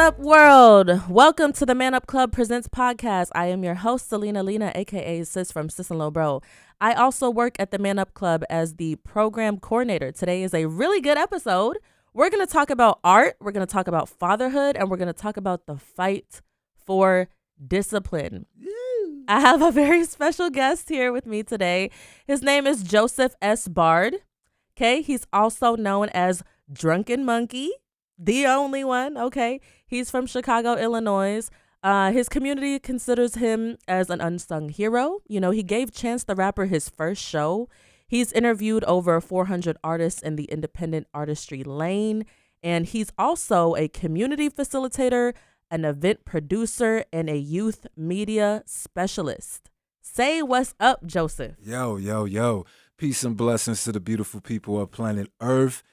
up, world? Welcome to the Man Up Club Presents podcast. I am your host, Selena Lena, aka Sis from Sis and Low Bro. I also work at the Man Up Club as the program coordinator. Today is a really good episode. We're going to talk about art, we're going to talk about fatherhood, and we're going to talk about the fight for discipline. I have a very special guest here with me today. His name is Joseph S. Bard. Okay, he's also known as Drunken Monkeee. The only one, okay? He's from Chicago, Illinois. His community considers him as an unsung hero. You know, he gave Chance the Rapper his first show. He's interviewed over 400 artists in the independent artistry lane. And he's also a community facilitator, an event producer, and a youth media specialist. Say what's up, Joseph. Yo. Peace and blessings to the beautiful people of planet Earth.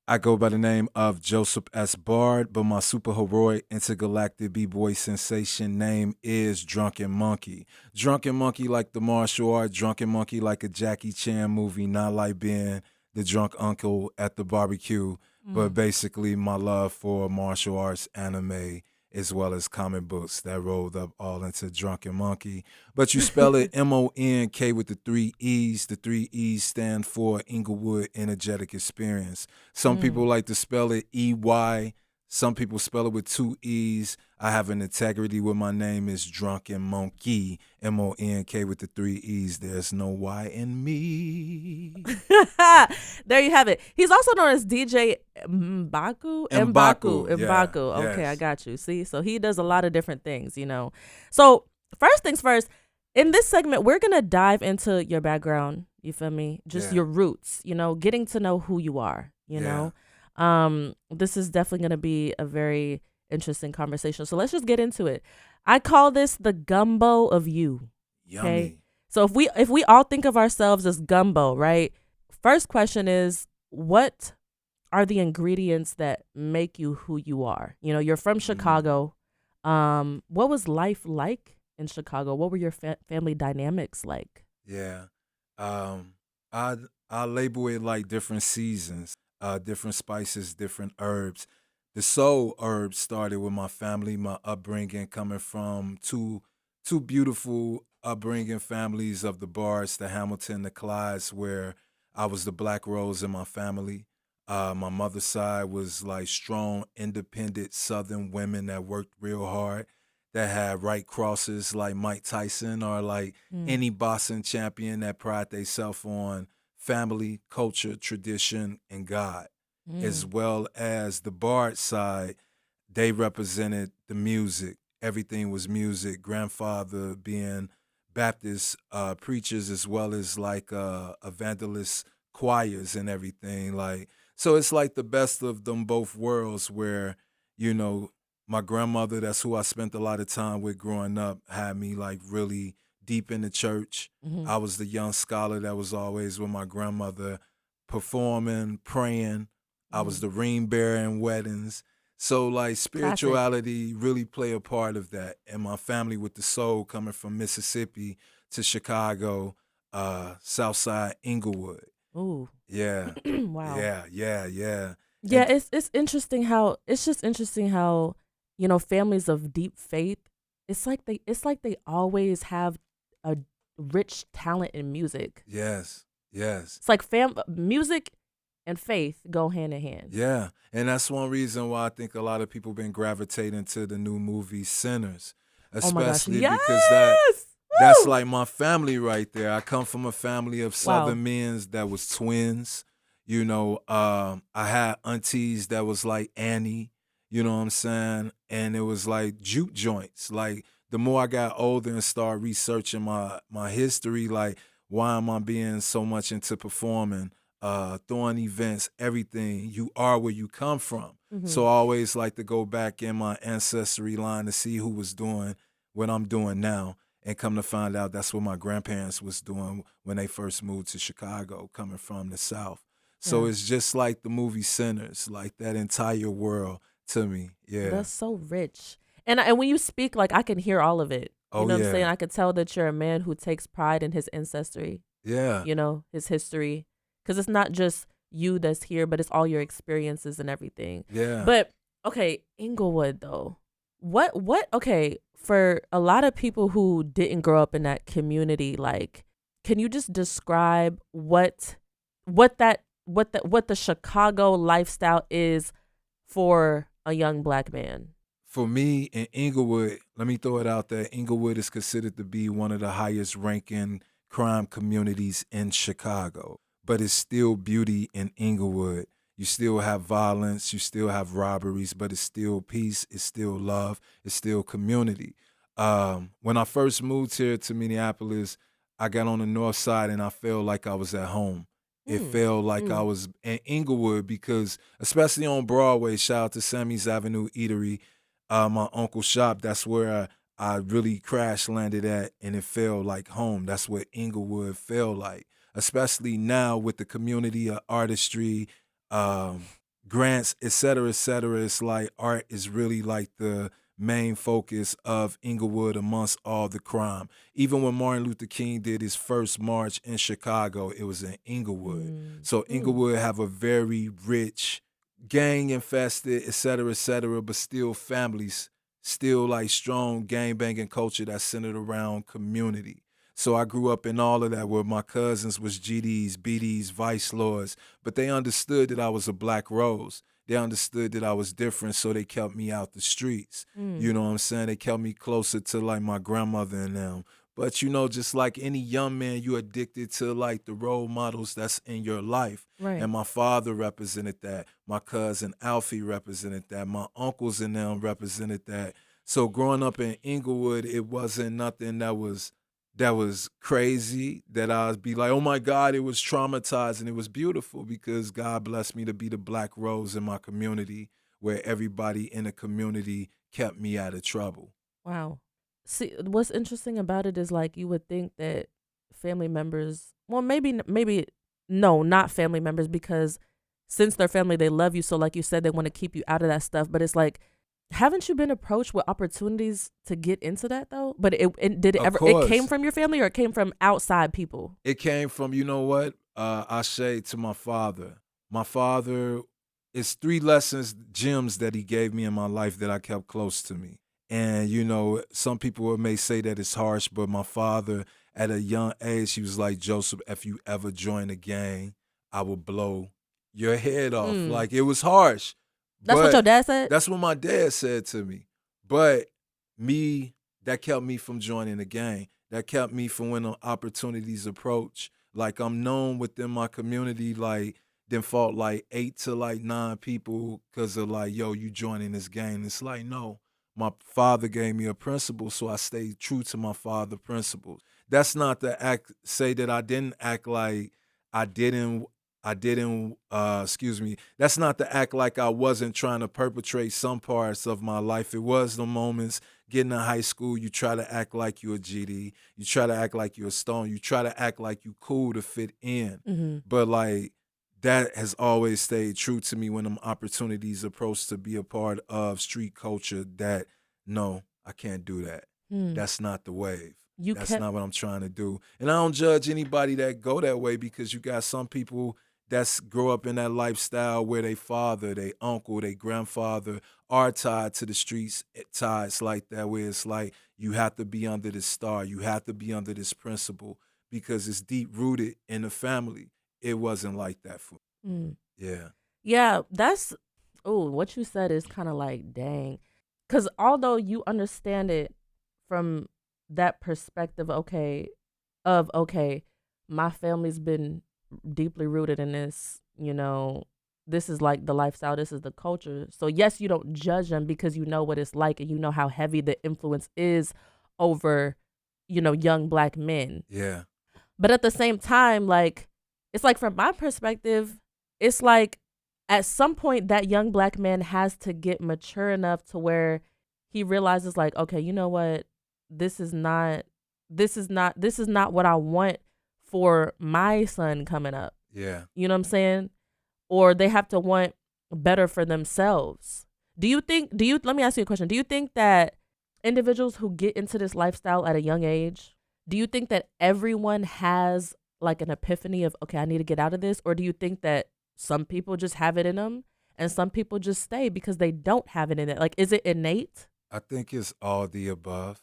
I go by the name of Joseph S. Bard, but my superheroic intergalactic b-boy sensation name is Drunken Monkeee. Drunken Monkeee like the martial art, Drunken Monkeee like a Jackie Chan movie, not like being the drunk uncle at the barbecue, but basically my love for martial arts, anime, as well as comic books that rolled up all into Drunken Monkeee. But you spell it M-O-N-K with the 3 E's. The 3 E's stand for Inglewood Energetic Experience. Some people like to spell it E-Y. Some people spell it with 2 E's. I have an integrity with my name is Drunken Monkeee. M-O-N-K with the 3 E's. There's no Y in me. There you have it. He's also known as DJ Mbaku. Mbaku. Yeah, okay, yes. I got you. See, so he does a lot of different things, you know. So first things first, in this segment, we're going to dive into your background. You feel me? Just your roots, you know, getting to know who you are, you know. This is definitely going to be a very interesting conversation. So let's just get into it. I call this the gumbo of you. Yummy. Okay? So if we all think of ourselves as gumbo, right? First question is, what are the ingredients that make you who you are? You know, you're from Chicago. What was life like in Chicago? What were your family dynamics like? Yeah. I label it like different seasons, different spices, different herbs. The soul herbs started with my family, my upbringing coming from two beautiful upbringing families of the Bards, the Hamilton, the Clydes, where I was the black rose in my family. My mother's side was like strong, independent Southern women that worked real hard, that had right crosses like Mike Tyson or like any boxing champion that pride themselves on family, culture, tradition, and God. As well as the Bard side, they represented the music. Everything was music. Grandfather being Baptist preachers as well as like evangelist choirs and everything. Like, so it's like the best of them both worlds where, you know, my grandmother, that's who I spent a lot of time with growing up, had me like really deep in the church. I was the young scholar that was always with my grandmother performing, praying. I was the ring bearer in weddings. So like spirituality really play a part of that. And my family with the soul coming from Mississippi to Chicago, Southside Inglewood. Ooh. Yeah. Wow. Yeah. Yeah, it's interesting how you know, families of deep faith, it's like they always have a rich talent in music. Yes. It's like music and faith go hand in hand. Yeah, and that's one reason why I think a lot of people been gravitating to the new movie Sinners, especially because that's like my family right there. I come from a family of Southern men that was twins. You know, I had aunties that was like Annie, you know what I'm saying? And it was like juke joints. Like the more I got older and started researching my history, like why am I being so much into performing? Throwing events, everything. You are where you come from. So I always like to go back in my ancestry line to see who was doing what I'm doing now, and come to find out that's what my grandparents was doing when they first moved to Chicago, coming from the South. So it's just like the movie Sinners, like that entire world to me. Yeah. That's so rich. And when you speak, like I can hear all of it. You know what I'm saying? I could tell that you're a man who takes pride in his ancestry. Yeah. You know, his history. Because it's not just you that's here, but it's all your experiences and everything. Yeah. But, okay, Inglewood, though. Okay, for a lot of people who didn't grow up in that community, like, can you just describe what the Chicago lifestyle is for a young black man? For me in Inglewood, let me throw it out there. Inglewood is considered to be one of the highest ranking crime communities in Chicago, but it's still beauty in Inglewood. You still have violence, you still have robberies, but it's still peace, it's still love, it's still community. When I first moved here to Minneapolis, I got on the north side and I felt like I was at home. It felt like I was in Inglewood because, especially on Broadway, shout out to Sammy's Avenue Eatery, my uncle's shop. That's where I really crash landed at, and it felt like home. That's what Inglewood felt like, especially now with the community of artistry, um, grants, et cetera, et cetera. It's like art is really like the main focus of Inglewood amongst all the crime. Even when Martin Luther King did his first march in Chicago, it was in Inglewood. So Inglewood have a very rich, gang infested, et cetera, but still families, still like strong gang banging culture that's centered around community. So I grew up in all of that where my cousins was GDs, BDs, vice lords, but they understood that I was a black rose. They understood that I was different, so they kept me out the streets. You know what I'm saying? They kept me closer to like my grandmother and them. But you know, just like any young man, you addicted to like the role models that's in your life. Right. And my father represented that. My cousin Alfie represented that. My uncles and them represented that. So growing up in Inglewood, it wasn't nothing that was crazy that I'd be like, oh my God, it was traumatizing. It was beautiful because God blessed me to be the black rose in my community where everybody in the community kept me out of trouble. Wow. See, what's interesting about it is like you would think that family members, well, maybe no, not family members, because since they're family, they love you. So, like you said, they want to keep you out of that stuff. But it's like, haven't you been approached with opportunities to get into that though? But did it Of ever? course. It came from your family, or it came from outside people? It came from, you know what? I say to my father. My father, it's 3 lessons, gems that he gave me in my life that I kept close to me. And, you know, some people may say that it's harsh, but my father, at a young age, he was like, Joseph, if you ever join a gang, I will blow your head off. Like, it was harsh. That's what but your dad said? That's what my dad said to me. But that kept me from joining the gang. That kept me from when the opportunities approach. Like, I'm known within my community, like, then fought like 8 to like 9 people because of like, yo, you joining this gang. It's like, no, my father gave me a principle, so I stayed true to my father principles. That's not to say that I didn't act like I didn't excuse me. That's not to act like I wasn't trying to perpetrate some parts of my life. It was the moments getting to high school, you try to act like you're a GD. You try to act like you're a Stone. You try to act like you cool to fit in. But like, that has always stayed true to me when them opportunities approach to be a part of street culture that, no, I can't do that. That's not the wave. That's not what I'm trying to do. And I don't judge anybody that go that way because you got some people that's grow up in that lifestyle where they father, they uncle, they grandfather are tied to the streets, ties like that, where it's like you have to be under this star, you have to be under this principle because it's deep rooted in the family. It wasn't like that for me. Yeah. Yeah, what you said is kind of like, dang. Because although you understand it from that perspective, okay, my family's been deeply rooted in this, this is like the lifestyle, this is the culture. So yes, you don't judge them because you know what it's like and you know how heavy the influence is over, young black men. Yeah. But at the same time, like, it's like from my perspective, it's like at some point that young black man has to get mature enough to where he realizes like, okay, you know what? This is not what I want for my son coming up. Yeah. You know what I'm saying? Or they have to want better for themselves. Let me ask you a question. Do you think that individuals who get into this lifestyle at a young age, do you think that everyone has like an epiphany of, okay, I need to get out of this? Or do you think that some people just have it in them and some people just stay because they don't have it in it? Like, is it innate? I think it's all the above.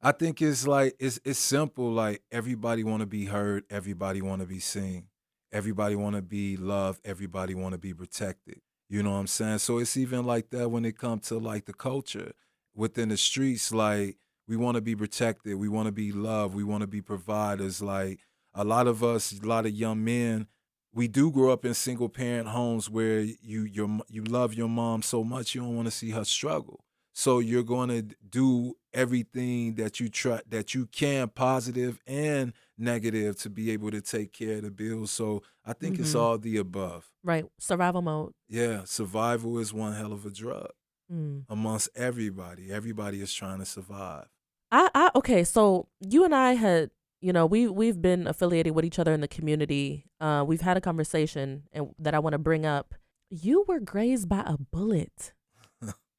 I think it's like it's simple. Like everybody want to be heard, everybody want to be seen, everybody want to be loved, everybody want to be protected. You know what I'm saying? So it's even like that when it comes to like the culture within the streets. Like we want to be protected, we want to be loved, we want to be providers. Like a lot of us, a lot of young men, we do grow up in single parent homes where you love your mom so much you don't want to see her struggle. So you're going to do everything that you can, positive and negative, to be able to take care of the bills. So I think it's Mm-hmm. all the above. Right. Survival mode. Yeah, survival is one hell of a drug Mm. amongst everybody. Everybody is trying to survive. Okay, so you and I had, we've been affiliated with each other in the community. We've had a conversation and that I want to bring up. You were grazed by a bullet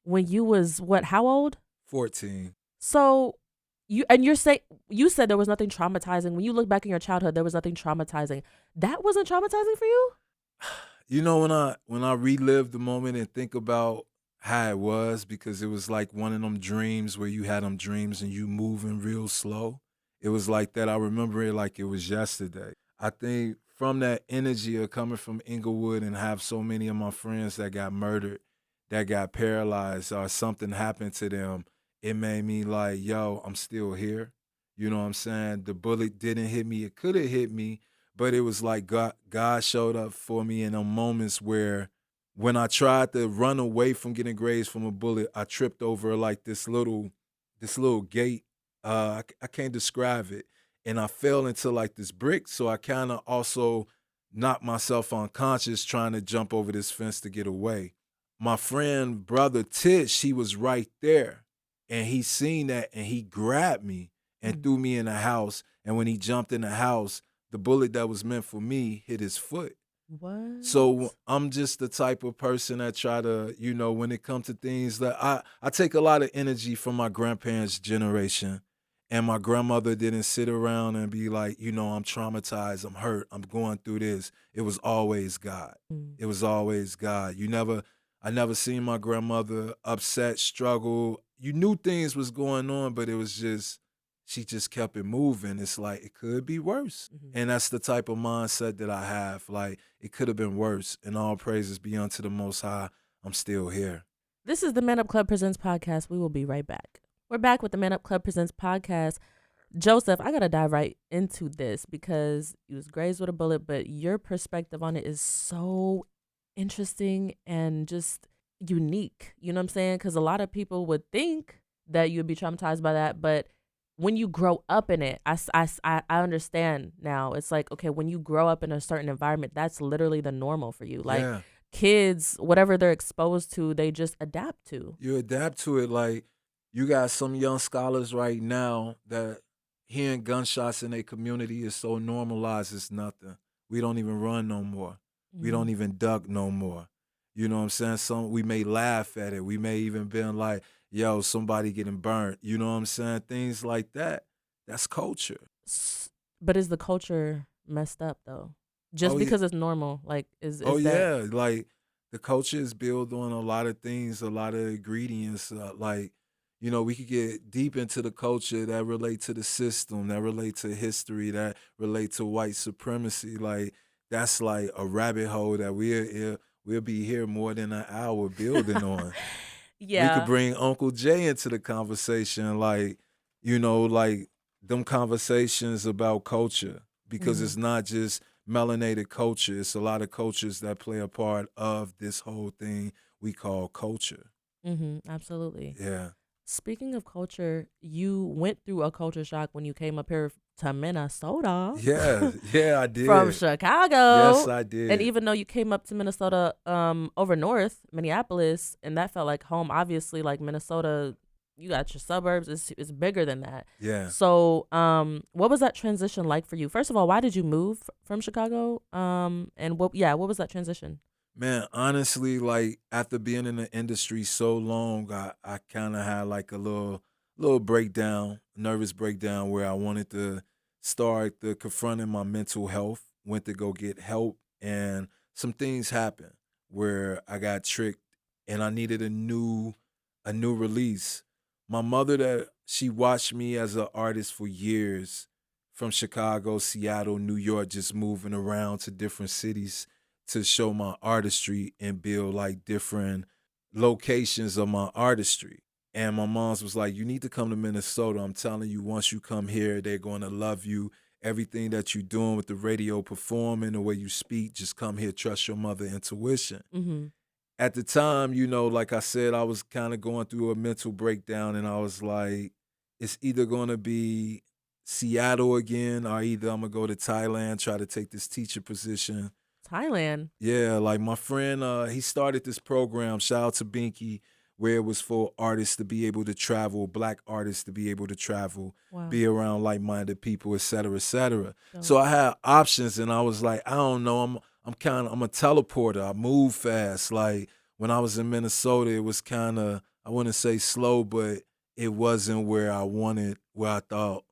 when you was what, how old? 14. So you said there was nothing traumatizing. When you look back in your childhood, there was nothing traumatizing. That wasn't traumatizing for you? You know, when I relive the moment and think about how it was, because it was like one of them dreams where you had them dreams and you moving real slow. It was like that. I remember it like it was yesterday. I think from that energy of coming from Inglewood and have so many of my friends that got murdered, that got paralyzed, or something happened to them, it made me like, yo, I'm still here. You know what I'm saying? The bullet didn't hit me. It could have hit me, but it was like God showed up for me in the moments where when I tried to run away from getting grazed from a bullet, I tripped over like this little gate. I can't describe it. And I fell into like this brick. So I kind of also knocked myself unconscious trying to jump over this fence to get away. My friend, brother Tish, he was right there. And he seen that and he grabbed me and Mm. threw me in the house. And when he jumped in the house, the bullet that was meant for me hit his foot. So What? I'm just the type of person that try to, when it comes to things that I take a lot of energy from my grandparents' generation. And my grandmother didn't sit around and be like, I'm traumatized, I'm hurt, I'm going through this. It was always God. Mm. It was always God. I never seen my grandmother upset, struggle. You knew things was going on, but it was just, she just kept it moving. It's like it could be worse. Mhm. And that's the type of mindset that I have. Like it could have been worse. And all praises be unto the Most High. I'm still here. This is the Man Up Club Presents podcast. We will be right back. We're back with the Man Up Club Presents podcast. Joseph, I gotta dive right into this because you was grazed with a bullet, but your perspective on it is so interesting and just unique. You know what I'm saying? Because a lot of people would think that you'd be traumatized by that, but when you grow up in it, I understand now. It's like, okay, when you grow up in a certain environment, that's literally the normal for you. Like Yeah. kids, whatever they're exposed to, they just adapt to. You adapt to it. Like you got some young scholars right now that hearing gunshots in their community is so normalized it's nothing. We don't even run no more. We don't Mm. even duck no more. You know what I'm saying? Some we may laugh at it. We may even been like, yo, somebody getting burnt. You know what I'm saying? Things like that. That's culture. But is the culture messed up though? Just Oh yeah. because it's normal, like Oh is that? yeah. Like the culture is built on a lot of things, a lot of ingredients. Like, we could get deep into the culture that relate to the system, that relate to history, that relate to white supremacy. Like that's like a rabbit hole that we'll be here more than an hour building on. We could Yeah. bring Uncle Jay into the conversation, like them conversations about culture, because Hmm. it's not just melanated culture. It's a lot of cultures that play a part of this whole thing we call culture. Absolutely. Yeah. Speaking of culture, you went through a culture shock when you came up here to Minnesota Yeah. Yeah, I from did. Yes, Chicago. I And did. even though you came up to Minnesota over north, Minneapolis, and that felt like home, obviously like Minnesota, you got your suburbs, it's bigger than that. Yeah. So, what was that transition like for you? First of all, why did you move from Chicago? And what was that transition? Man, honestly, like after being in the industry so long, I kind of had like a little breakdown, nervous breakdown, where I wanted to start to confronting my mental health. Went to go get help, and some things happened where I got tricked, and I needed a new release. My mother, that she watched me as an artist for years, from Chicago, Seattle, New York, just moving around to different cities to show my artistry and build like different locations of my artistry. And my mom's was like, you need to come to Minnesota. I'm telling you, once you come here, they're going to love you. Everything that you're doing with the radio, performing, the way you speak, just come here, trust your mother intuition. Mm-hmm. At the time, like I said, I was kind of going through a mental breakdown, and I was like, it's either going to be Seattle again, or either I'm going to go to Thailand, try to take this teacher position. Thailand. Yeah, like my friend, he started this program, shout out to Binky, where it was for artists to be able to travel, Black artists to be able to travel, Wow. be around like-minded people, et cetera, et cetera. Dope. So I had options, and I was like, I don't know, I'm a teleporter. I move fast. Like when I was in Minnesota, it was kind of, I wouldn't say slow, but it wasn't where I thought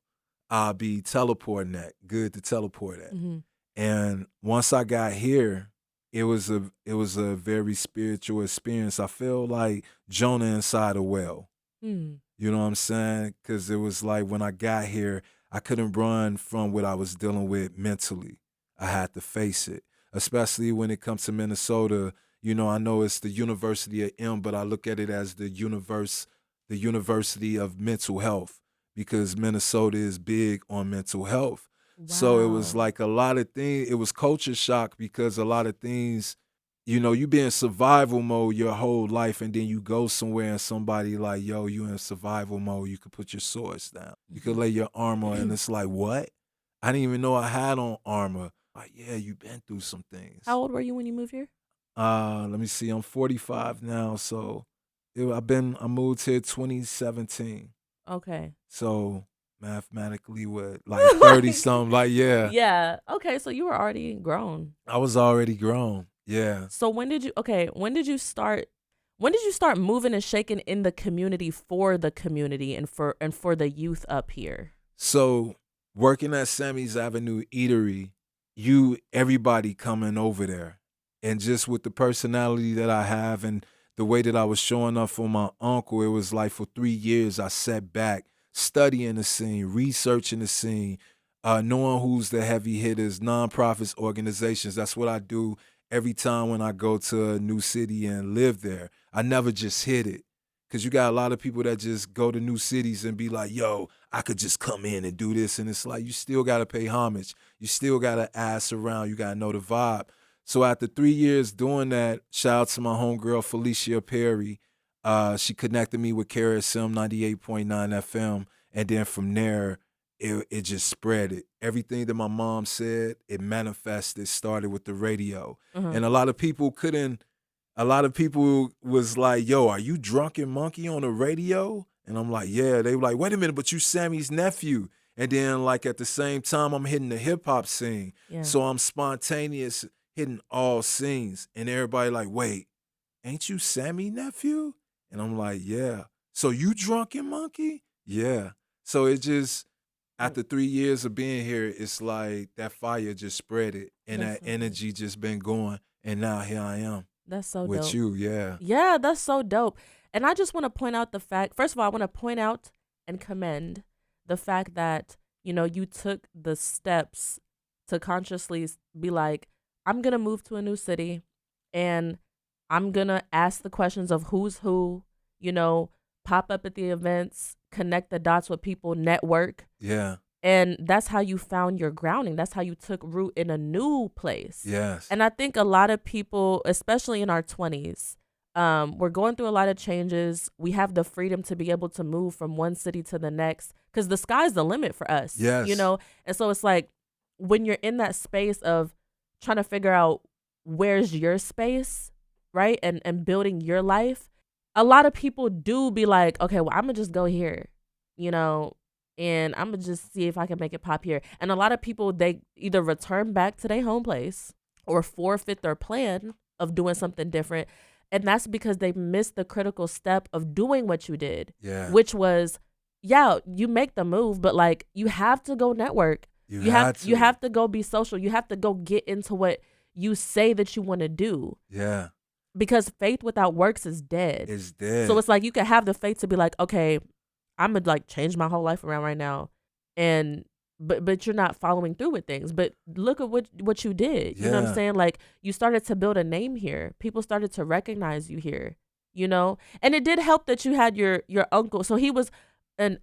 I'd be teleporting at, good to teleport at. Mm-hmm. And once I got here, it was a very spiritual experience. I feel like Jonah inside a well. Mm. You know what I'm saying? Because it was like when I got here, I couldn't run from what I was dealing with mentally. I had to face it, especially when it comes to Minnesota. I know it's the University of M, but I look at it as the University of Mental Health, because Minnesota is big on mental health. Wow. So it was like a lot of things. It was culture shock, because a lot of things, you be in survival mode your whole life, and then you go somewhere and somebody like, yo, you in survival mode. You could put your swords down. You could lay your armor, and it's like, what? I didn't even know I had on armor. Like, yeah, you've been through some things. How old were you when you moved here? Let me see. I'm 45 now, so I moved here 2017. Okay. So mathematically, what, like 30 something? Like, yeah. Yeah. Okay. So you were already grown. I was already grown. Yeah. So when did you start moving and shaking in the community for the community and for the youth up here? So working at Sammy's Avenue Eatery, everybody coming over there. And just with the personality that I have and the way that I was showing up for my uncle, it was like for 3 years I sat back, studying the scene, researching the scene, knowing who's the heavy hitters, nonprofits, organizations. That's what I do every time when I go to a new city and live there. I never just hit it, because you got a lot of people that just go to new cities and be like, yo, I could just come in and do this. And it's like, you still got to pay homage. You still got to ask around. You got to know the vibe. So after 3 years doing that, shout out to my homegirl, Felicia Perry. She connected me with KRSM 98.9 FM. And then from there, it just spread it. Everything that my mom said, it manifested, started with the radio. Uh-huh. And a lot of people was like, yo, are you Drunken Monkeee on the radio? And I'm like, yeah. They were like, wait a minute, but you Sammy's nephew. And then like at the same time, I'm hitting the hip hop scene. Yeah. So I'm spontaneous, hitting all scenes. And everybody like, wait, ain't you Sammy nephew? And I'm like, yeah. So you Drunken Monkeee? Yeah. So it just, after 3 years of being here, it's like that fire just spread it. And That's that so energy just been going. And now here I am. That's so with dope. you, yeah. Yeah, that's so dope. And I just want to point out the fact, first of all, I want to point out and commend the fact that, you took the steps to consciously be like, I'm going to move to a new city and I'm going to ask the questions of who's who, pop up at the events, connect the dots with people, network. Yeah. And that's how you found your grounding. That's how you took root in a new place. Yes. And I think a lot of people, especially in our 20s, we're going through a lot of changes. We have the freedom to be able to move from one city to the next because the sky's the limit for us. Yes. And so it's like when you're in that space of trying to figure out where's your space, right? And building your life, a lot of people do be like, okay, well, I'm going to just go here, and I'm going to just see if I can make it pop here. And a lot of people, they either return back to their home place or forfeit their plan of doing something different. And that's because they missed the critical step of doing what you did, which was, you make the move, but like you have to go network. You have to go be social. You have to go get into what you say that you want to do. Yeah. Because faith without works is dead. It's dead. So it's like you can have the faith to be like, okay, I'm gonna like change my whole life around right now, and but you're not following through with things. But look at what you did. You know what I'm Yeah. saying? Like you started to build a name here. People started to recognize you here. You know, and it did help that you had your uncle. So he was, and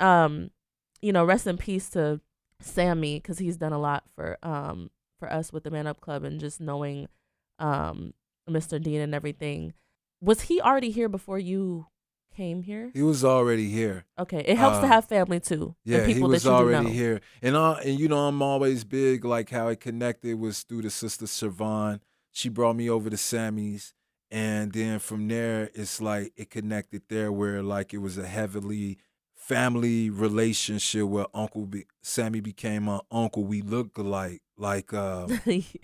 rest in peace to Sammy, because he's done a lot for us with the Man Up Club and just knowing Mr. Dean and everything. Was he already here before you came here? He was already here. Okay, it helps to have family too. Yeah, and people he was that you already do know. here. And you know, I'm always big, like how it connected was through the sister Servan. She brought me over to Sammy's. And then from there, it's like it connected there where like it was a heavily family relationship where Sammy became my uncle. We look alike. Like Yeah.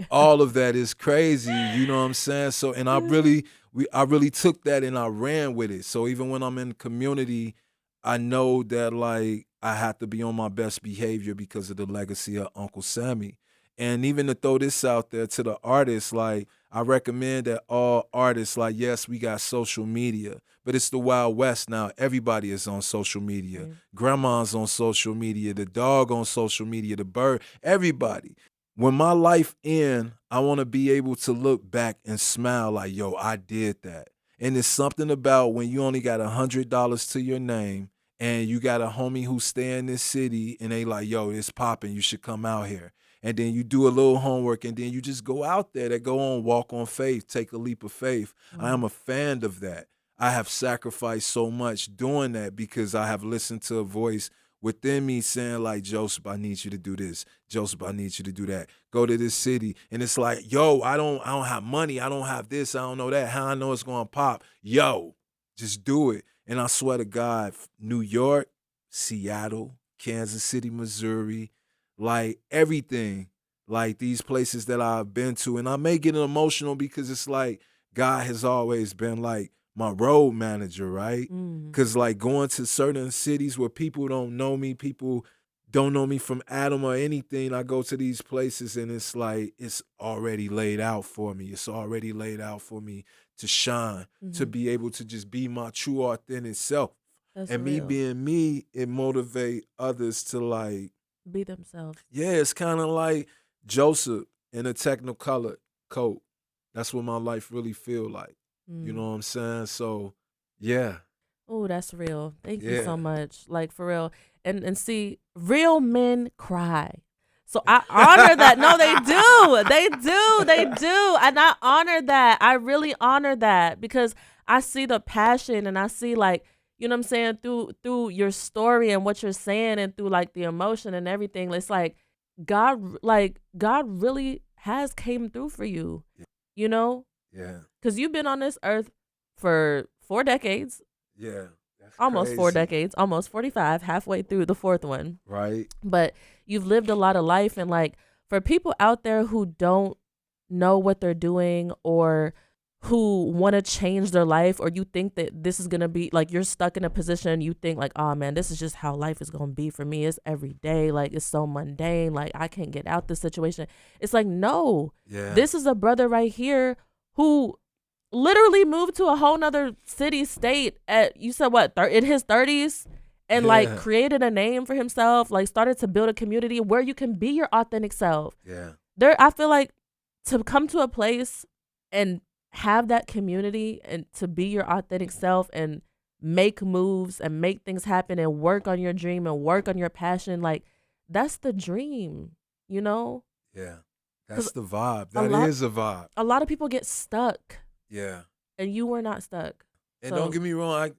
all of that is crazy, you know what I'm saying? So, and I really took that and I ran with it. So even when I'm in the community, I know that like I have to be on my best behavior because of the legacy of Uncle Sammy. And even to throw this out there to the artists, like I recommend that all artists, like yes, we got social media, but it's the Wild West now. Everybody is on social media. Mm. Grandma's on social media, the dog on social media, the bird, everybody. When my life end, I want to be able to look back and smile like, yo, I did that. And it's something about when you only got $100 to your name and you got a homie who stay in this city and they like, yo, it's popping, you should come out here. And then you do a little homework and then you just go out there, that go on, walk on faith, take a leap of faith. I am a fan of that. I have sacrificed so much doing that because I have listened to a voice within me saying like, Joseph, I need you to do this. Joseph, I need you to do that. Go to this city. And it's like, yo, I don't have money. I don't have this. I don't know that. How I know it's going to pop? Yo, just do it. And I swear to God, New York, Seattle, Kansas City, Missouri, like everything, like these places that I've been to. And I may get emotional because it's like God has always been like my road manager, right? Because like going to certain cities where people don't know me, people don't know me from Adam or anything, I go to these places and it's like it's already laid out for me. It's already laid out for me to shine, to be able to just be my true authentic self. That's and real. me being me, it motivate others to like Be themselves. yeah, it's kind of like Joseph in a Technicolor coat. That's what my life really feel like. You know what I'm saying? So, yeah. Oh, that's real. Thank you Yeah. so much. Like for real. And see, real men cry. So I honor that. No, they do. They do. And I honor that. I really honor that because I see the passion and I see like, you know what I'm saying, through your story and what you're saying and through like the emotion and everything. It's like God really has came through for you. Yeah. You know? Yeah. Because you've been on this earth for 4 decades. Yeah. That's almost 4 crazy. decades, almost 45, halfway through the 4th one. Right. But you've lived a lot of life. And like for people out there who don't know what they're doing or who want to change their life, or you think that this is going to be like you're stuck in a position, you think like, oh man, this is just how life is going to be for me. It's every day. Like it's so mundane. Like I can't get out this situation. It's like, no, this is a brother right here who literally moved to a whole nother city, state at, you said what, in his 30s, and like created a name for himself, like started to build a community where you can be your authentic self. Yeah. I feel like to come to a place and have that community and to be your authentic self and make moves and make things happen and work on your dream and work on your passion, like that's the dream, you know? Yeah. That's the vibe. That is a vibe. A lot of people get stuck. Yeah. And you were not stuck. And don't get me wrong,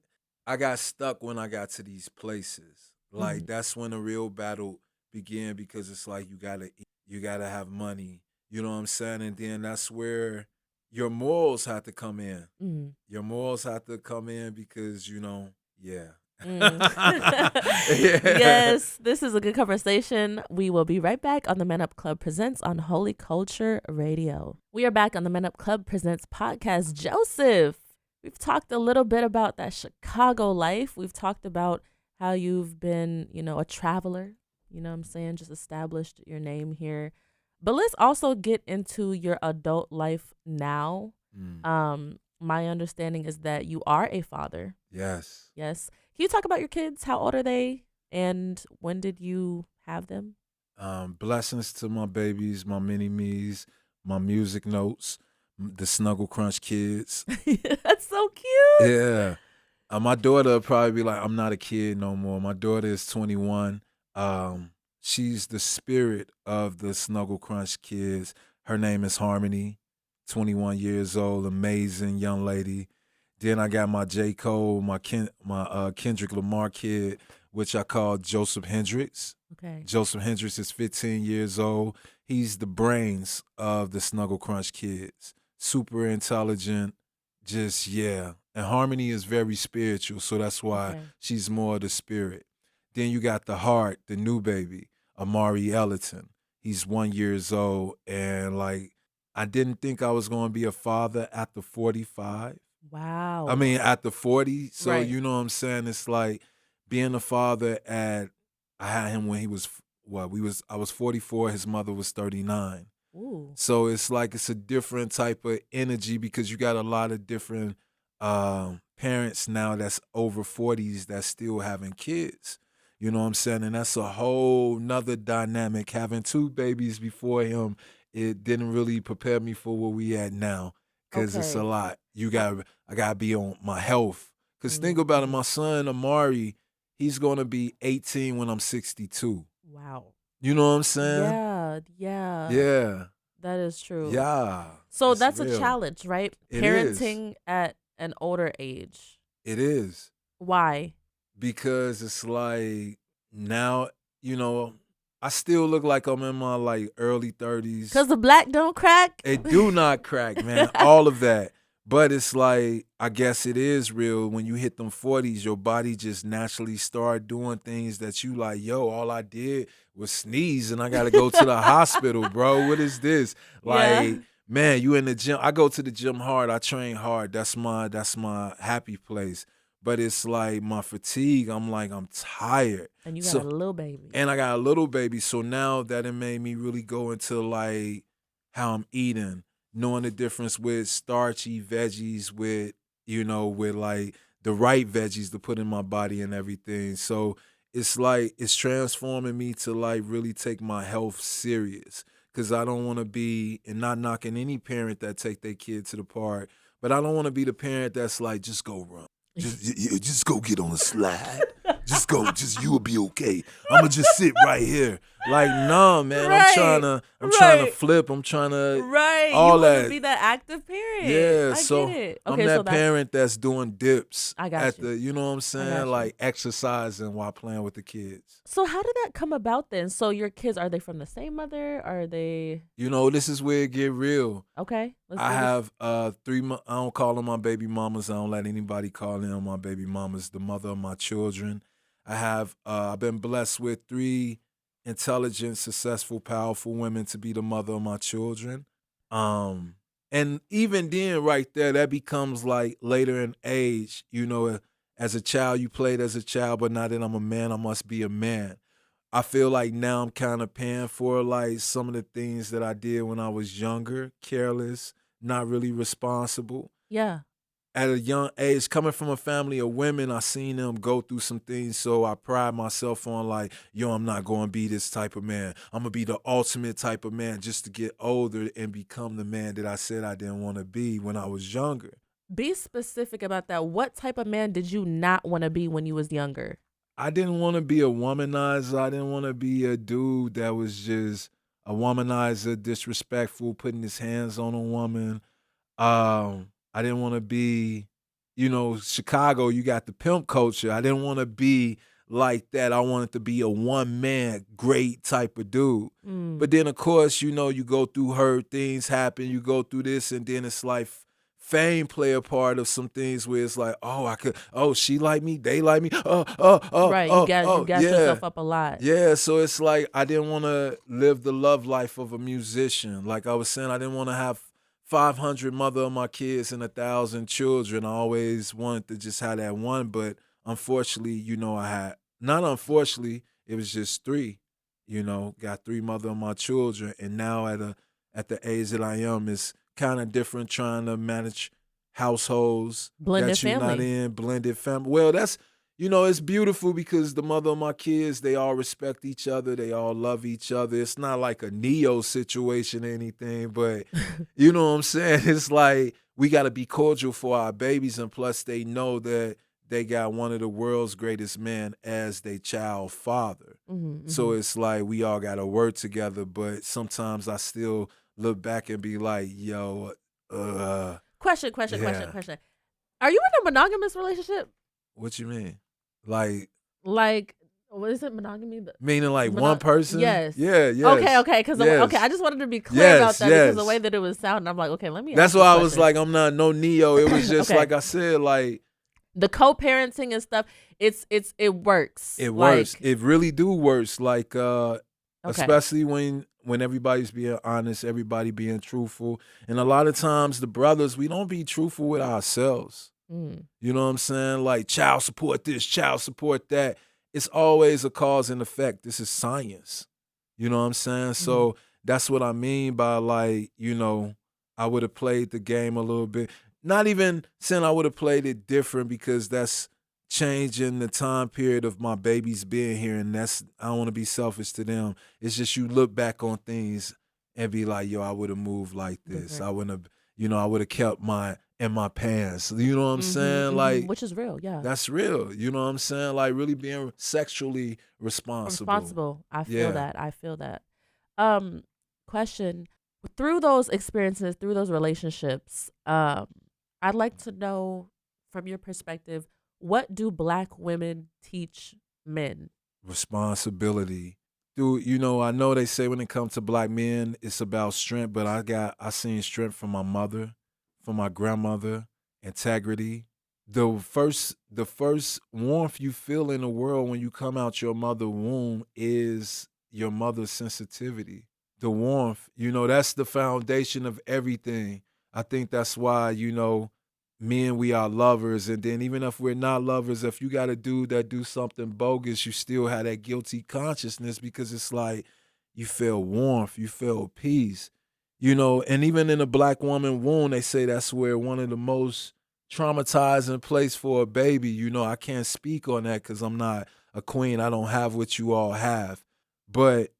I got stuck when I got to these places. Like that's when the real battle began because it's like you gotta eat, you gotta have money. You know what I'm saying? And then that's where your morals have to come in. Your morals have to come in because, you know, yeah. Yes, this is a good conversation. We will be right back on the Men Up Club Presents on Holy Culture Radio. We are back on the Men Up Club Presents podcast. Joseph, we've talked a little bit about that Chicago life. We've talked about how you've been, you know, a traveler, you know what I'm saying, just established your name here. But let's also get into your adult life now. My understanding is that you are a father. Yes. Yes. Can Can you talk about your kids? How old are they? And when did you have them? Blessings to my babies, my mini-me's, my music notes, the Snuggle Crunch kids. That's so cute. Yeah. My daughter will probably be like, I'm not a kid no more. My daughter is 21. She's the spirit of the Snuggle Crunch kids. Her name is Harmony, 21 years old, amazing young lady. Then I got my J. Cole, my Kendrick Lamar kid, which I call Joseph Hendricks. Okay. Joseph Hendricks is 15 years old. He's the brains of the Snuggle Crunch kids. Super intelligent, just, yeah. And Harmony is very spiritual, so that's why she's more of the spirit. Then you got the heart, the new baby, Amari Ellerton. He's 1 year old, and like, I didn't think I was going to be a father after 45. Wow. I mean, after 40. So, Right. you know what I'm saying? It's like being a father I had him when he was, I was 44, his mother was 39. Ooh. So it's like it's a different type of energy because you got a lot of different parents now that's over 40s that's still having kids. You know what I'm saying? And that's a whole nother dynamic. Having two babies before him, it didn't really prepare me for where we at now because it's a lot. I got to be on my health. Because think about it, my son, Amari, he's going to be 18 when I'm 62. Wow. You know what I'm saying? Yeah. Yeah. That is true. Yeah. So that's real. a challenge, right? It Parenting at an older age. It is. Why? Because it's like now, I still look like I'm in my like early 30s. Because the black don't crack? It do not crack, man. All of that. But it's like, I guess it is real. When you hit them 40s, your body just naturally start doing things that you like, yo, all I did was sneeze and I got to go to the hospital, bro. What is this? Like, man, you in the gym. I go to the gym hard. I train hard. That's my happy place. But it's like my fatigue, I'm tired. And you got a little baby. And I got a little baby. So now that it made me really go into like how I'm eating, knowing the difference with starchy veggies, with like the right veggies to put in my body and everything. So it's like it's transforming me to like really take my health serious. Because I don't want to be, and not knocking any parent that take their kid to the park, but I don't want to be the parent that's like, just go run. Just go get on a slide. You will be okay. I'm gonna just sit right here. Like, nah, man. Right. I'm trying to flip. I'm trying to all you that. want to be that active parent. Yeah, I so get it. I'm that parent that's doing dips. I got you. You know what I'm saying? Like exercising while playing with the kids. So how did that come about then? So your kids, are they from the same mother? Are they? This is where it get real. Okay. I have 3. I don't call them my baby mamas. I don't let anybody call them my baby mamas. The mother of my children. I have. I've been blessed with 3 intelligent, successful, powerful women to be the mother of my children. And even then, right there, that becomes like later in age. As a child, you played as a child, but now that I'm a man, I must be a man. I feel like now I'm kind of paying for like some of the things that I did when I was younger, careless, not really responsible. Yeah. At a young age, coming from a family of women, I seen them go through some things, so I pride myself on like, yo, I'm not going to be this type of man. I'm going to be the ultimate type of man just to get older and become the man that I said I didn't want to be when I was younger. Be specific about that. What type of man did you not want to be when you was younger? I didn't want to be a womanizer. I didn't want to be a dude that was just a womanizer, disrespectful, putting his hands on a woman. I didn't want to be, Chicago, you got the pimp culture. I didn't want to be like that. I wanted to be a one-man, great type of dude. But then, of course, you go through hurt, things happen, you go through this, and then it's like fame play a part of some things where it's like, she like me, they like me. Right, you got yourself up a lot. Yeah, so it's like I didn't want to live the love life of a musician. Like I was saying, I didn't want to have 500 mother of my kids and 1,000 children. I always wanted to just have that one, but unfortunately, I had, not unfortunately, it was just 3, got 3 mother of my children. And now at the age that I am, it's kind of different trying to manage households blended that you're family. not in, blended family. Well, that's, it's beautiful because the mother of my kids, they all respect each other. They all love each other. It's not like a Neo situation or anything, but you know what I'm saying? It's like we got to be cordial for our babies. And plus, they know that they got one of the world's greatest men as their child father. So it's like we all got to work together. But sometimes I still look back and be like, yo, Question. Are you in a monogamous relationship? What you mean? Like, what is it, monogamy? Meaning like one person? Yes. Yeah, yes. Okay, because yes. I just wanted to be clear about that because the way that it was sounding, I'm like, okay, let me. That's why I was like, I'm not no Neo. It was just like I said, like the co-parenting and stuff. It works. It works. It really do works. Like especially when everybody's being honest, everybody being truthful, and a lot of times the brothers, we don't be truthful with ourselves. You know what I'm saying? Like child support this, child support that. It's always a cause and effect. This is science. You know what I'm saying? So that's what I mean by like, I would have played the game a little bit. Not even saying I would have played it different because that's changing the time period of my babies being here. And I don't want to be selfish to them. It's just you look back on things and be like, yo, I would have moved like this. I wouldn't have, I would have kept in my pants. You know what I'm saying? Like, which is real, yeah. That's real. You know what I'm saying? Like really being sexually responsible. I feel that. Question. Through those experiences, through those relationships, I'd like to know from your perspective, what do Black women teach men? Responsibility. Dude, I know they say when it comes to Black men, it's about strength, but I seen strength from my mother, from my grandmother, integrity. The first warmth you feel in the world when you come out your mother's womb is your mother's sensitivity. The warmth, that's the foundation of everything. I think that's why, men, we are lovers. And then even if we're not lovers, if you got a dude that do something bogus, you still have that guilty consciousness because it's like you feel warmth, you feel peace. And even in a Black woman womb, they say that's where one of the most traumatizing place for a baby. I can't speak on that because I'm not a queen. I don't have what you all have. But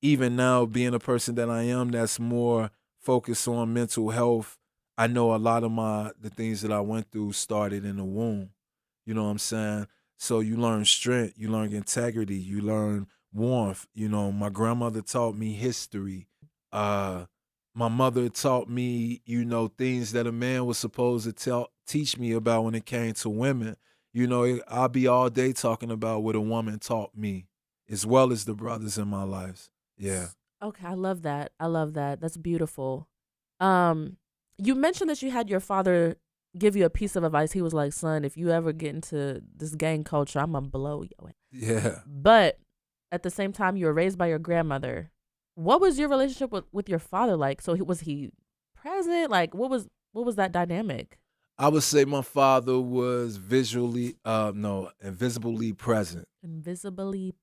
even now, being a person that I am that's more focused on mental health, I know a lot of the things that I went through started in the womb. You know what I'm saying? So you learn strength, you learn integrity, you learn warmth. My grandmother taught me history. My mother taught me, things that a man was supposed to teach me about when it came to women. I'll be all day talking about what a woman taught me, as well as the brothers in my life. Yeah. Okay, I love that. That's beautiful. You mentioned that you had your father give you a piece of advice. He was like, son, if you ever get into this gang culture, I'm going to blow you. Yeah. But at the same time, you were raised by your grandmother. What was your relationship with your father like? So was he present? Like, what was that dynamic? I would say my father was invisibly present. Invisibly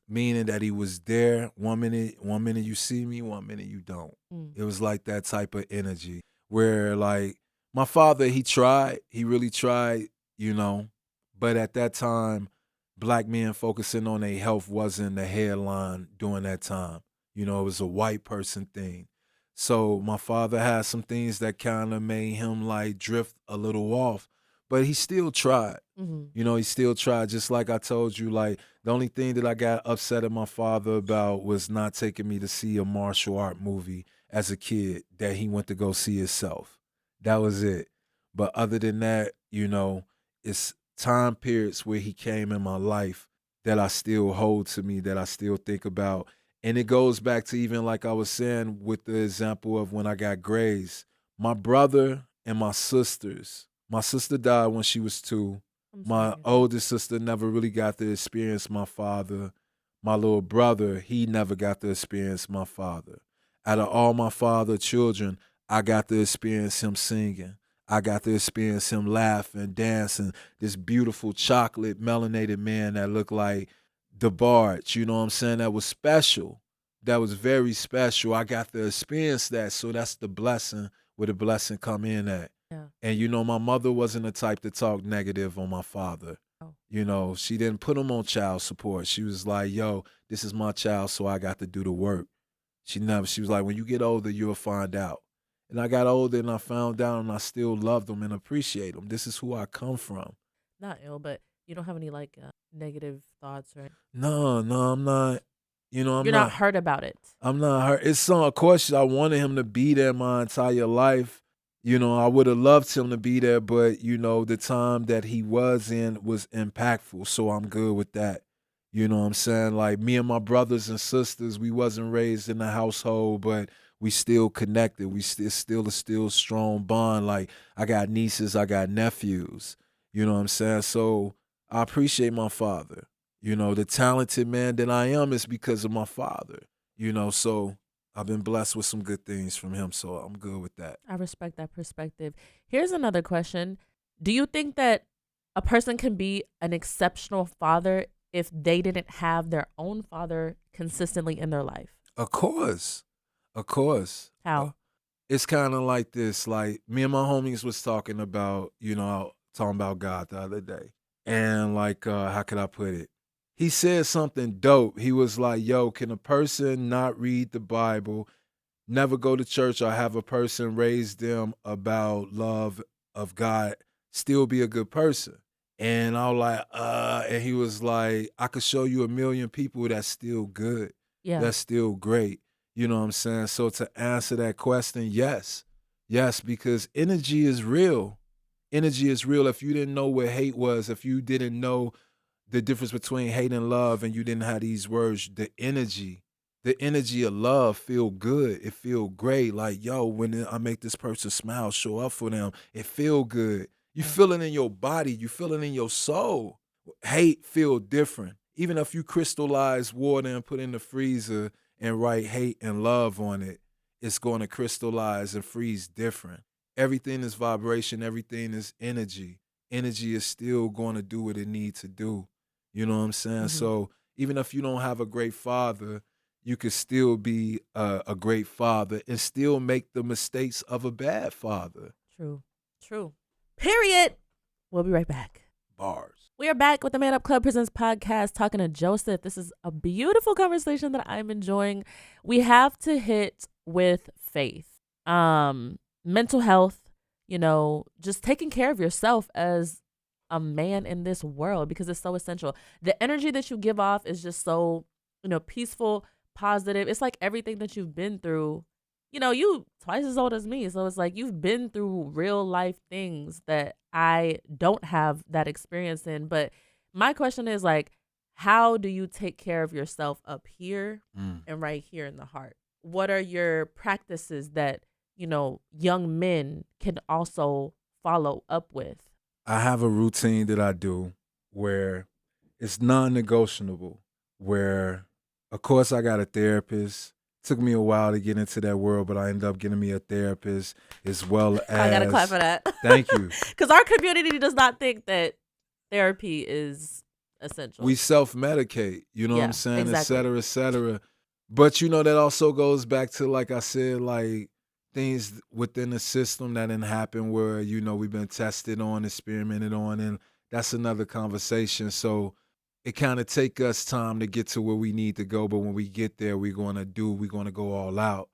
meaning that he was there. One minute you see me, one minute you don't. It was like that type of energy where like my father, he really tried, but at that time, Black men focusing on their health wasn't the headline during that time. It was a white person thing. So my father had some things that kind of made him like drift a little off, but he still tried. He still tried. Just like I told you, like the only thing that I got upset at my father about was not taking me to see a martial art movie as a kid that he went to go see himself. That was it. But other than that, it's time periods where he came in my life that I still hold to me, that I still think about. And it goes back to even like I was saying with the example of when I got grades. My brother and my sisters. My sister died when she was 2. My oldest sister never really got to experience my father. My little brother, he never got to experience my father. Out of all my father's children, I got to experience him singing. I got to experience him laughing, dancing, this beautiful chocolate melanated man that looked like DeBarge, you know what I'm saying? That was special. That was very special. I got to experience that. So that's the blessing where the blessing come in at. Yeah. And my mother wasn't the type to talk negative on my father. Wow. You know, she didn't put him on child support. She was like, yo, this is my child, so I got to do the work. She was like, when you get older, you'll find out. And I got older and I found out and I still love them and appreciate them. This is who I come from. Not ill, but you don't have any like negative thoughts or No, I'm not. You know, you're not hurt about it. I'm not hurt. It's some, of course, I wanted him to be there my entire life. You know, I would have loved him to be there, but, you know, the time that he was in was impactful, so I'm good with that. You know what I'm saying? Like, me and my brothers and sisters, we wasn't raised in a household, but we still connected. We still strong bond. Like, I got nieces, I got nephews. You know what I'm saying? So I appreciate my father. You know, the talented man that I am is because of my father. You know, so I've been blessed with some good things from him, so I'm good with that. I respect that perspective. Here's another question. Do you think that a person can be an exceptional father if they didn't have their own father consistently in their life? Of course. Of course. How? It's kind of like this. Like, me and my homies was talking about, talking about God the other day. And like, how could I put it? He said something dope. He was like, yo, can a person not read the Bible, never go to church, or have a person raise them about love of God, still be a good person? And I was like, and he was like, I could show you a million people that's still good. Yeah. That's still great. You know what I'm saying? So to answer that question, yes. Yes, because energy is real. Energy is real. If you didn't know what hate was, if you didn't know the difference between hate and love, and you didn't have these words, the energy of love feel good. It feel great. Like, yo, when I make this person smile, show up for them, it feel good. You feel it in your body. You feel it in your soul. Hate feel different. Even if you crystallize water and put in the freezer and write hate and love on it, it's going to crystallize and freeze different. Everything is vibration. Everything is energy. Energy is still going to do what it needs to do. You know what I'm saying? Mm-hmm. So even if you don't have a great father, you could still be a great father and still make the mistakes of a bad father. True. Period. We'll be right back. Bars. We are back with the Man Up Club Presents podcast talking to Joseph. This is a beautiful conversation that I'm enjoying. We have to hit with faith, mental health, just taking care of yourself as a man in this world, because it's so essential. The energy that you give off is just so, peaceful, positive. It's like everything that you've been through. You twice as old as me. So it's like you've been through real life things that I don't have that experience in. But my question is, like, how do you take care of yourself up here and right here in the heart? What are your practices that, young men can also follow up with? I have a routine that I do where it's non-negotiable, where, of course, I got a therapist. Took me a while to get into that world, but I ended up getting me a therapist as well as... I got to clap for that. Thank you. Because our community does not think that therapy is essential. We self-medicate, you know what I'm saying, exactly. et cetera, et cetera. But, that also goes back to, like I said, like, things within the system that didn't happen where, we've been tested on, experimented on, and that's another conversation. So it kind of take us time to get to where we need to go, but when we get there, we're going to go all out.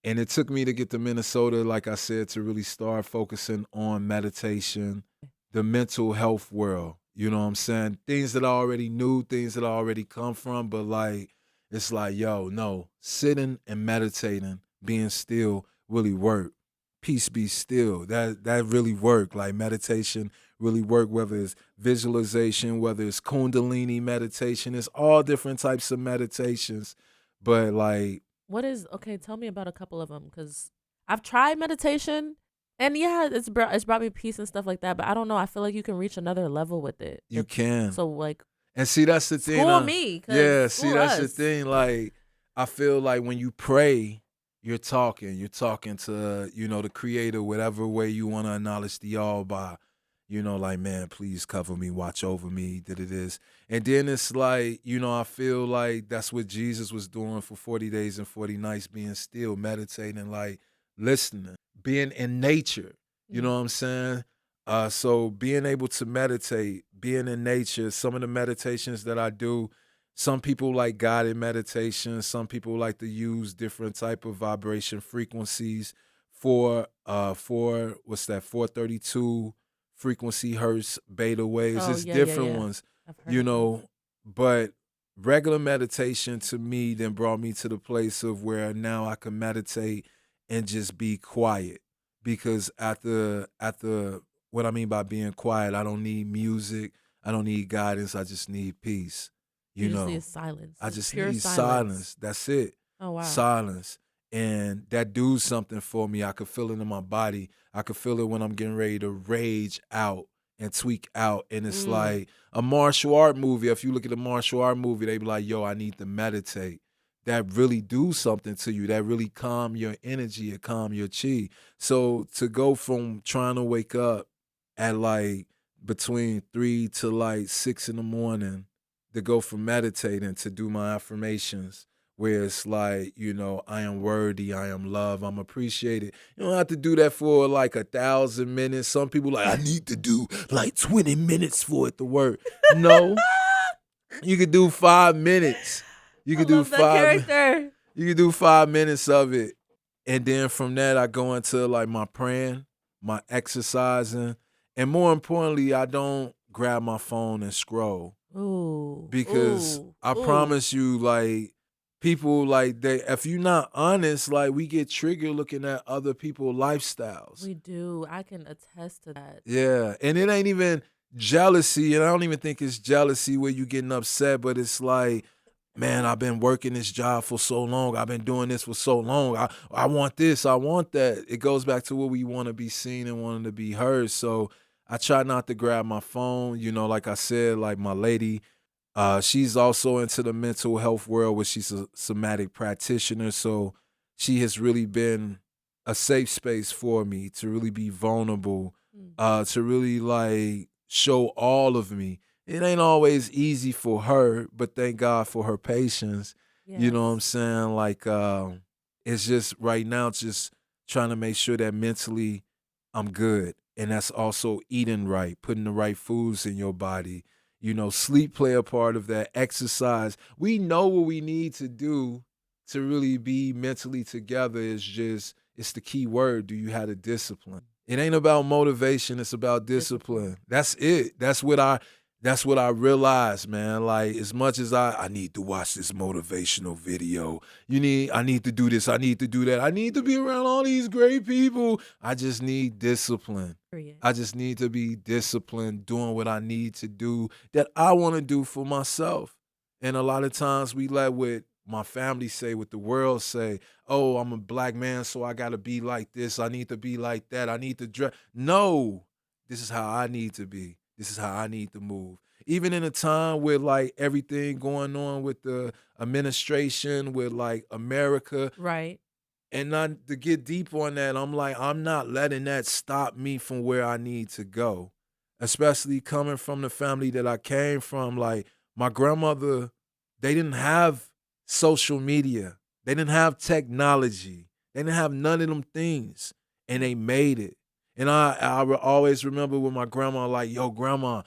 And it took me to get to Minnesota, like I said, to really start focusing on meditation, the mental health world, you know what I'm saying? Things that I already knew, things that I already come from, but like, it's like, yo, no, sitting and meditating, being still really work. Peace be still. That really work. Like, meditation really work, whether it's visualization, whether it's Kundalini meditation. It's all different types of meditations. But like, tell me about a couple of them, because I've tried meditation and yeah, it's brought me peace and stuff like that. But I don't know. I feel like you can reach another level with it. You can. So like, and see, that's the thing. School me. Yeah, school see, that's us. the thing. Like, I feel like when you pray, you're talking to, the creator, whatever way you want to acknowledge the all by, like, man, please cover me, watch over me, that it is. And then it's like, I feel like that's what Jesus was doing for 40 days and 40 nights, being still, meditating, like, listening, being in nature. You know what I'm saying? So being able to meditate, being in nature, some of the meditations that I do, some people like guided meditation, some people like to use different type of vibration frequencies for what's that, 432 frequency hertz beta waves. Oh, It's yeah, yeah, different yeah. ones, I've heard you of those. know, but regular meditation to me then brought me to the place of where now I can meditate and just be quiet because at the what I mean by being quiet, I don't need music, I don't need guidance, I just need peace. You You just need know, silence, I just just pure need silence. silence. That's it. Oh, wow. Silence. And that do something for me. I could feel it in my body. I could feel it when I'm getting ready to rage out and tweak out. And it's Mm. like a martial art movie. If you look at a martial art movie, they be like, yo, I need to meditate. That really do something to you. That really calm your energy and calm your chi. So to go from trying to wake up at like between 3 to like 6 in the morning, to go from meditating to do my affirmations, where it's like, I am worthy, I am loved, I'm appreciated. You don't have to do that for like 1,000 minutes. Some people like, I need to do like 20 minutes for it to work. No, you could do 5 minutes. You I could do love that 5 character. you could do 5 minutes of it. And then from that I go into like my praying, my exercising, and more importantly, I don't grab my phone and scroll Ooh, because ooh, I ooh. promise you, like, people like they if you're not honest, like we get triggered looking at other people's lifestyles. We do. I can attest to that. Yeah. And it ain't even jealousy, and I don't even think it's jealousy where you getting upset, but it's like, man, I've been working this job for so long. I've been doing this for so long. I want this, I want that. It goes back to what we want to be seen and wanting to be heard. So I try not to grab my phone, like I said, like my lady. She's also into the mental health world where she's a somatic practitioner. So she has really been a safe space for me to really be vulnerable, Mm. to really like show all of me. It ain't always easy for her, but thank God for her patience. You know what I'm Yes. saying? Like, it's just right now, just trying to make sure that mentally I'm good. And that's also eating right, putting the right foods in your body. Sleep play a part of that. Exercise. We know what we need to do to really be mentally together. It's the key word. Do you have the discipline? It ain't about motivation, it's about Discipline. discipline. That's it. That's what I realized, man. Like, as much as I need to watch this motivational video, I need to do this, I need to do that, I need to be around all these great people. I just need discipline. Period. I just need to be disciplined, doing what I need to do that I want to do for myself. And a lot of times we let what my family say, what the world say, oh, I'm a black man, so I got to be like this. I need to be like that. I need to dress. No, this is how I need to be. This is how I need to move. Even in a time with like everything going on with the administration, with like America, Right. and not to get deep on that, I'm like, I'm not letting that stop me from where I need to go. Especially coming from the family that I came from. Like, my grandmother, they didn't have social media. They didn't have technology. They didn't have none of them things. And they made it. And I always remember when my grandma, like, yo, grandma,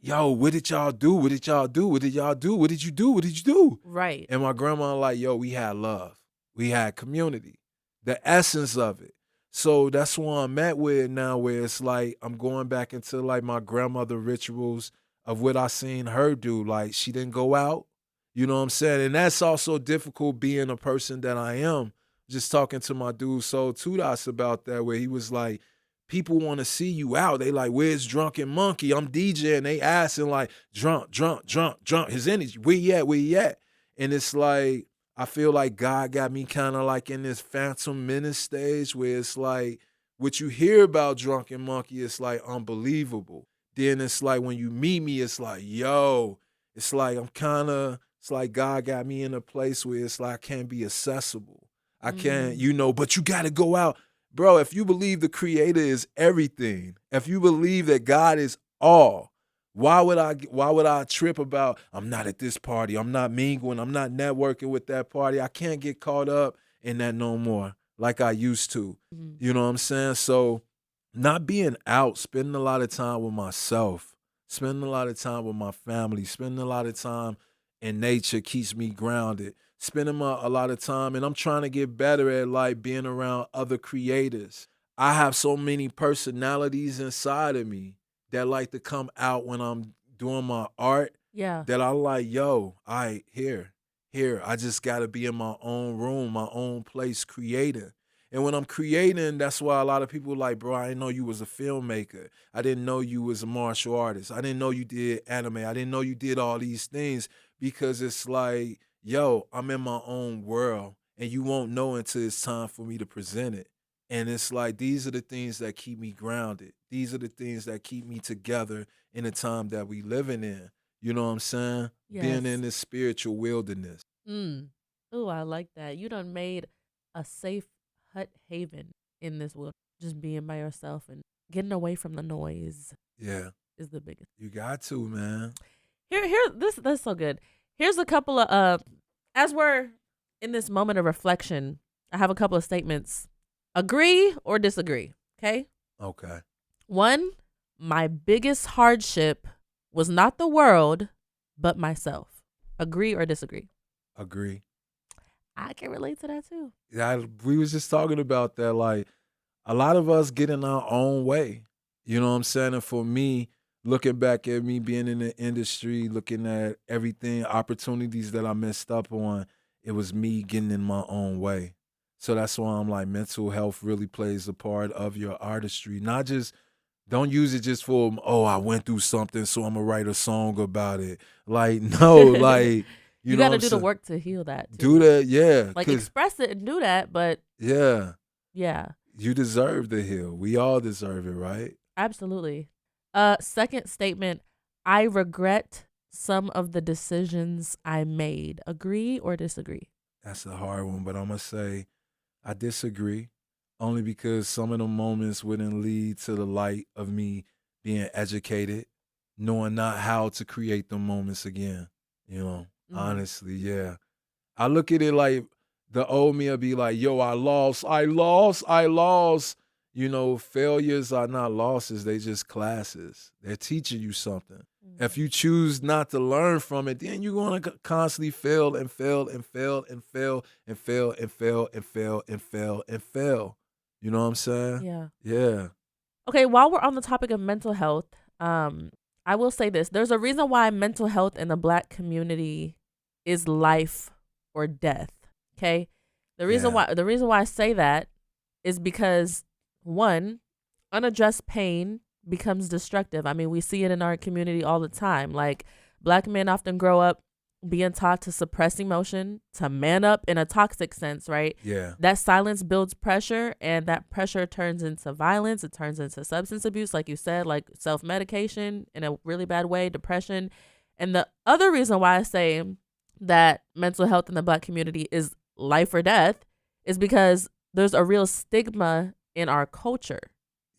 yo, what did y'all do? What did y'all do? What did y'all do? What did you do? What did you do? Right. And my grandma, like, yo, we had love. We had community, the essence of it. So that's where I'm at with it now, where it's like I'm going back into like my grandmother rituals of what I seen her do. Like, she didn't go out, you know what I'm saying? And that's also difficult being a person that I am. Just talking to my dude Soul Tudas about that, where he was like, people want to see you out. They like, where's Drunken Monkeee? I'm DJing. They asking like, drunk, drunk, drunk, drunk. His energy, where you at? Where you at? And it's like, I feel like God got me kind of like in this Phantom Menace stage where it's like what you hear about Drunken Monkeee, it's like unbelievable. Then it's like when you meet me, it's like, yo, it's like it's like God got me in a place where it's like I can't be accessible. I can't, but you got to go out. Bro, if you believe the creator is everything, if you believe that God is all, why would I trip about I'm not at this party, I'm not mingling, I'm not networking with that party. I can't get caught up in that no more like I used to. Mhm. You know what I'm saying? So not being out, spending a lot of time with myself, spending a lot of time with my family, spending a lot of time in nature keeps me grounded. Spending a lot of time, and I'm trying to get better at like being around other creators. I have so many personalities inside of me that like to come out when I'm doing my art Yeah. that I like, yo, here, I just gotta be in my own room, my own place creating. And when I'm creating, that's why a lot of people like, bro, I didn't know you was a filmmaker. I didn't know you was a martial artist. I didn't know you did anime. I didn't know you did all these things because it's like, yo, I'm in my own world and you won't know until it's time for me to present it. And it's like, these are the things that keep me grounded. These are the things that keep me together in the time that we living in. You know what I'm saying? Being Yes. in this spiritual wilderness. Mm. Ooh, I like that. You done made a safe hut haven in this world. Just being by yourself and getting away from the noise Yeah, is the biggest. you got to, man. Here, this that's so good. Here's a couple of as we're in this moment of reflection, I have a couple of statements. Agree or disagree. Okay. Okay. One, my biggest hardship was not the world, but myself. Agree or disagree? Agree. I can relate to that too. Yeah, we was just talking about that. Like, a lot of us get in our own way. You know what I'm saying? And for me, looking back at me being in the industry, looking at everything, opportunities that I messed up on, it was me getting in my own way. So that's why I'm like, mental health really plays a part of your artistry. Not just, don't use it just for, oh, I went through something, so I'm gonna write a song about it. Like, no, like, you You know got what to I'm do the saying? work to heal that Do too. that, yeah. Like Cause express it and do that, but yeah, yeah, you deserve the heal. We all deserve it, right? absolutely. Second statement, I regret some of the decisions I made. Agree or disagree? That's a hard one, but I'm gonna say I disagree. Only because some of the moments wouldn't lead to the light of me being educated, knowing not how to create the moments again. You know, Mm. honestly, yeah. I look at it like the old me will be like, yo, I lost. You know, failures are not losses, they just classes. They're teaching you something. If you choose not to learn from it, then you're gonna constantly fail and fail and fail and fail and fail and fail and fail and fail and fail. You know what I'm saying? Yeah. Yeah. Okay, while we're on the topic of mental health, I will say this. There's a reason why mental health in the Black community is life or death. Okay? Yeah. The reason why I say that is because one, unaddressed pain becomes destructive. I mean, we see it in our community all the time. Like Black men often grow up being taught to suppress emotion, to man up in a toxic sense, right? Yeah. That silence builds pressure, and that pressure turns into violence. It turns into substance abuse, like you said, like self-medication in a really bad way, depression. And the other reason why I say that mental health in the Black community is life or death is because there's a real stigma in our culture.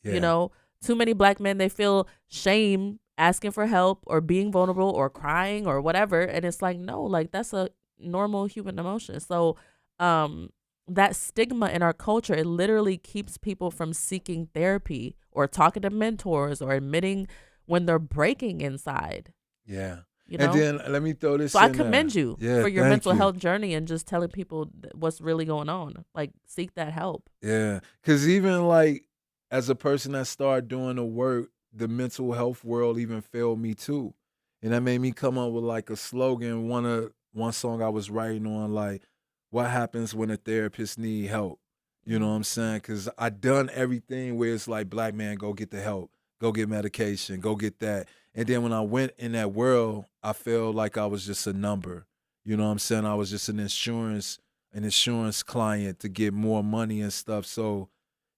Yeah. You know, too many Black men, they feel shame asking for help or being vulnerable or crying or whatever. And it's like, no, like that's a normal human emotion. So that stigma in our culture, it literally keeps people from seeking therapy or talking to mentors or admitting when they're breaking inside, Yeah. you And know? then let me throw this So I in there. commend you Yeah, for your thank mental you. health journey and just telling people what's really going on. Like, seek that help. Yeah, because even like as a person that started doing the work, the mental health world even failed me too, and that made me come up with like a slogan. One song I was writing on, like, what happens when a therapist need help? You know what I'm saying? Because I done everything where it's like, black man, go get the help, go get medication, go get that. And then when I went in that world, I felt like I was just a number. You know what I'm saying? I was just an insurance client to get more money and stuff. So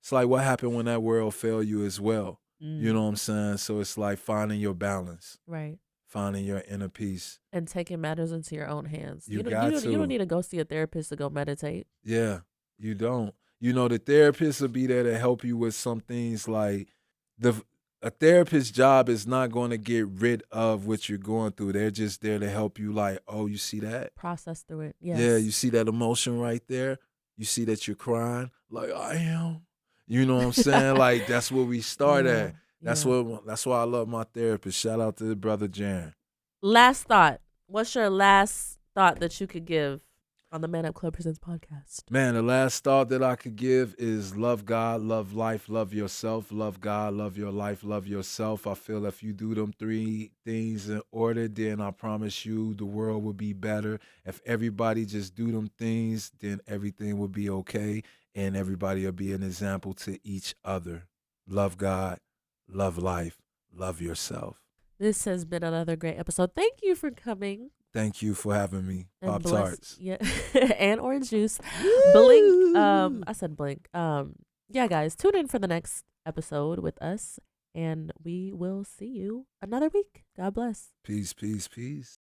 it's like, what happened when that world failed you as well? You know what I'm saying? So it's like finding your balance, Right. finding your inner peace. And taking matters into your own hands. You You got don't to. need to go see a therapist to go meditate. Yeah, you don't. You know, the therapist will be there to help you with some things like the a therapist's job is not going to get rid of what you're going through. They're just there to help you like, oh, you see that? Process through it. Yes. Yeah, you see that emotion right there? You see that you're crying? Like, I am. You know what I'm saying? Like that's where we start Yeah, at. That's yeah. that's why I love my therapist. Shout out to the brother Jan. Last thought. What's your last thought that you could give on the Man Up Club Presents podcast? Man, the last thought that I could give is love God, love life, love yourself. Love God, love your life, love yourself. I feel if you do them three things in order, then I promise you the world will be better. If everybody just do them things, then everything will be okay and everybody will be an example to each other. Love God, love life, love yourself. This has been another great episode. Thank you for coming. Thank you for having me. And Pop bless, Tarts. yeah, and orange juice. Blink. I said blink. Yeah, guys, tune in for the next episode with us, and we will see you another week. God bless. Peace, peace, peace.